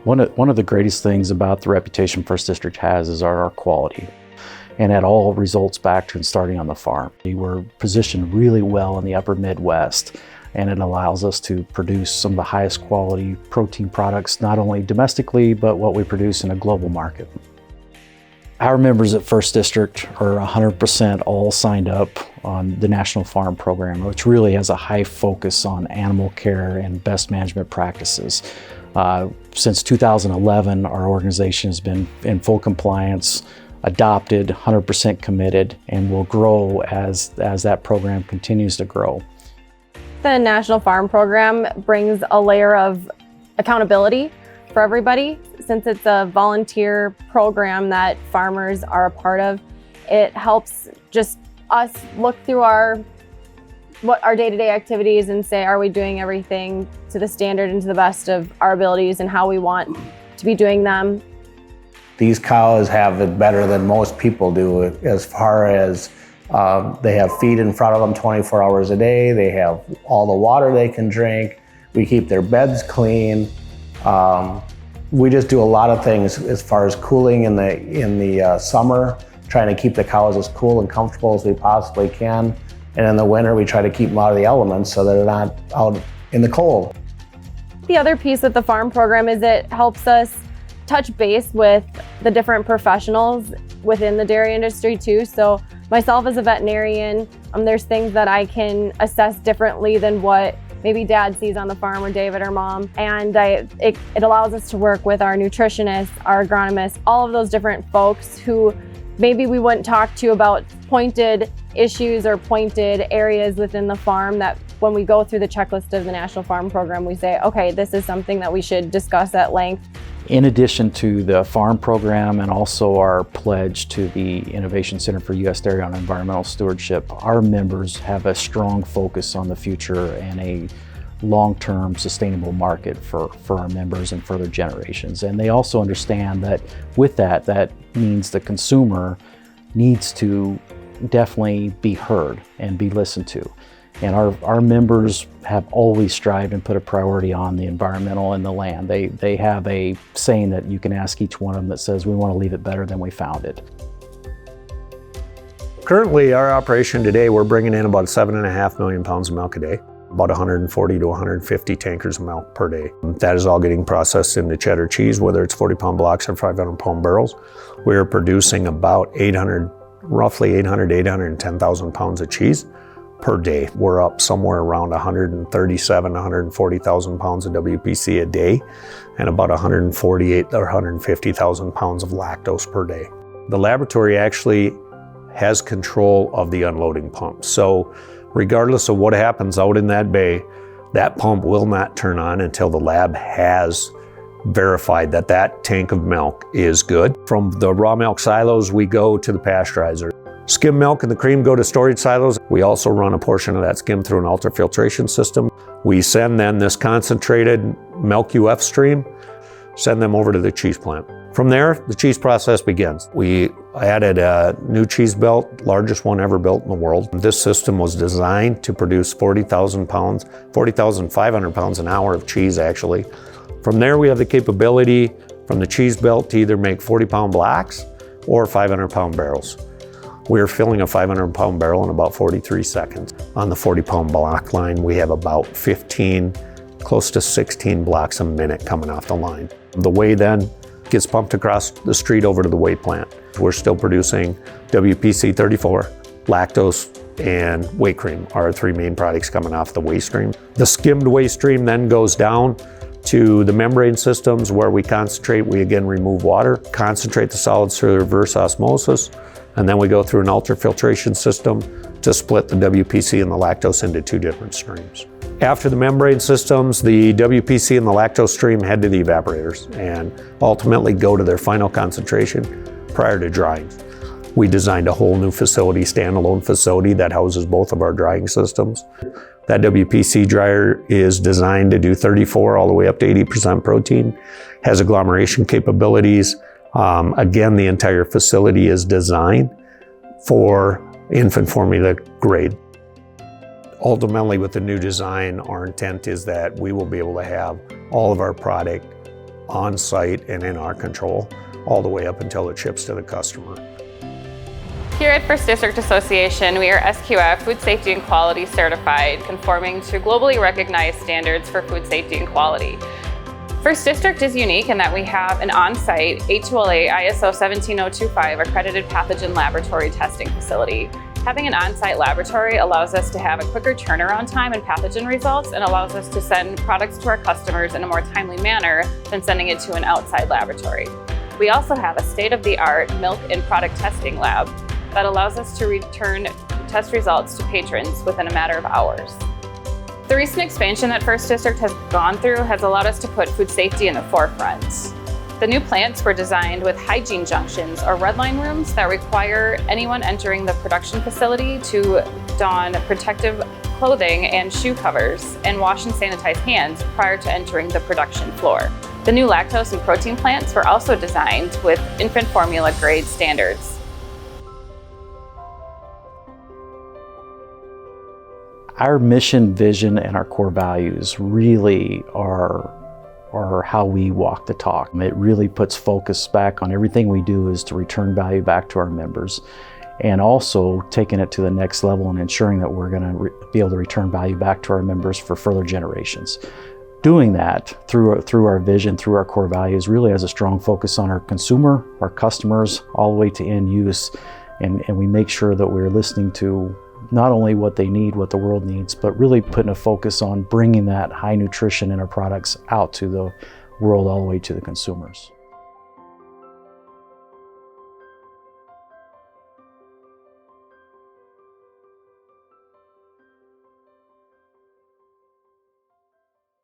One of the greatest things about the reputation First District has is our quality. And it all results back to starting on the farm. We were positioned really well in the upper Midwest, and it allows us to produce some of the highest quality protein products, not only domestically, but what we produce in a global market. Our members at First District are 100% all signed up on the National Farm Program, which really has a high focus on animal care and best management practices. Since 2011, our organization has been in full compliance, adopted, 100% committed, and will grow as that program continues to grow. The National Farm Program brings a layer of accountability for everybody. Since it's a volunteer program that farmers are a part of, it helps just us look through our day-to-day activities and say, are we doing everything to the standard and to the best of our abilities and how we want to be doing them. These cows have it better than most people do as far as they have feed in front of them 24 hours a day. They have all the water they can drink. We keep their beds clean. We just do a lot of things as far as cooling in the summer, trying to keep the cows as cool and comfortable as we possibly can. And in the winter, we try to keep them out of the elements so they're not out in the cold. The other piece with the farm program is it helps us touch base with the different professionals within the dairy industry too. So myself as a veterinarian, there's things that I can assess differently than what maybe Dad sees on the farm or David or Mom. And it allows us to work with our nutritionists, our agronomists, all of those different folks who maybe we wouldn't talk to about pointed issues or pointed areas within the farm that when we go through the checklist of the National Farm Program, we say, okay, this is something that we should discuss at length. In addition to the farm program and also our pledge to the Innovation Center for U.S. Dairy on Environmental Stewardship, our members have a strong focus on the future and a long-term sustainable market for our members and further generations. And they also understand that with that means the consumer needs to definitely be heard and be listened to. And our members have always strived and put a priority on the environmental and the land. They have a saying that you can ask each one of them that says, we want to leave it better than we found it. Currently, our operation today, we're bringing in about 7.5 million pounds of milk a day, about 140 to 150 tankers of milk per day. That is all getting processed into cheddar cheese, whether it's 40-pound blocks or 500-pound barrels. We are producing about roughly 800 to 810,000 pounds of cheese per day. We're up somewhere around 137, 140,000 pounds of WPC a day and about 148 or 150,000 pounds of lactose per day. The laboratory actually has control of the unloading pump. So regardless of what happens out in that bay, that pump will not turn on until the lab has verified that that tank of milk is good. From the raw milk silos, we go to the pasteurizer. Skim milk and the cream go to storage silos. We also run a portion of that skim through an ultrafiltration system. We send then this concentrated milk UF stream, send them over to the cheese plant. From there, the cheese process begins. We added a new cheese belt, largest one ever built in the world. This system was designed to produce 40,500 pounds an hour of cheese actually. From there, we have the capability from the cheese belt to either make 40-pound blocks or 500-pound barrels. We're filling a 500-pound barrel in about 43 seconds. On the 40-pound block line, we have about 15, close to 16 blocks a minute coming off the line. The whey then gets pumped across the street over to the whey plant. We're still producing WPC 34, lactose, and whey cream are our three main products coming off the whey stream. The skimmed whey stream then goes down to the membrane systems where we concentrate. We again remove water, concentrate the solids through reverse osmosis, and then we go through an ultrafiltration system to split the WPC and the lactose into two different streams. After the membrane systems, the WPC and the lactose stream head to the evaporators and ultimately go to their final concentration prior to drying. We designed a whole new facility, standalone facility that houses both of our drying systems. That WPC dryer is designed to do 34 all the way up to 80% protein, has agglomeration capabilities. Again, the entire facility is designed for infant formula grade. Ultimately, with the new design, our intent is that we will be able to have all of our product on site and in our control all the way up until it ships to the customer. Here at First District Association, we are SQF Food Safety and Quality certified, conforming to globally recognized standards for food safety and quality. First District is unique in that we have an on-site A2LA ISO 17025 accredited pathogen laboratory testing facility. Having an on-site laboratory allows us to have a quicker turnaround time and pathogen results, and allows us to send products to our customers in a more timely manner than sending it to an outside laboratory. We also have a state-of-the-art milk and product testing lab that allows us to return test results to patrons within a matter of hours. The recent expansion that First District has gone through has allowed us to put food safety in the forefront. The new plants were designed with hygiene junctions, or red line rooms, that require anyone entering the production facility to don protective clothing and shoe covers and wash and sanitize hands prior to entering the production floor. The new lactose and protein plants were also designed with infant formula grade standards. Our mission, vision, and our core values really are how we walk the talk. It really puts focus back on everything we do is to return value back to our members, and also taking it to the next level and ensuring that we're going to be able to return value back to our members for further generations. Doing that through our vision, through our core values, really has a strong focus on our consumer, our customers, all the way to end use, and we make sure that we're listening to not only what they need, what the world needs, but really putting a focus on bringing that high nutrition in our products out to the world, all the way to the consumers.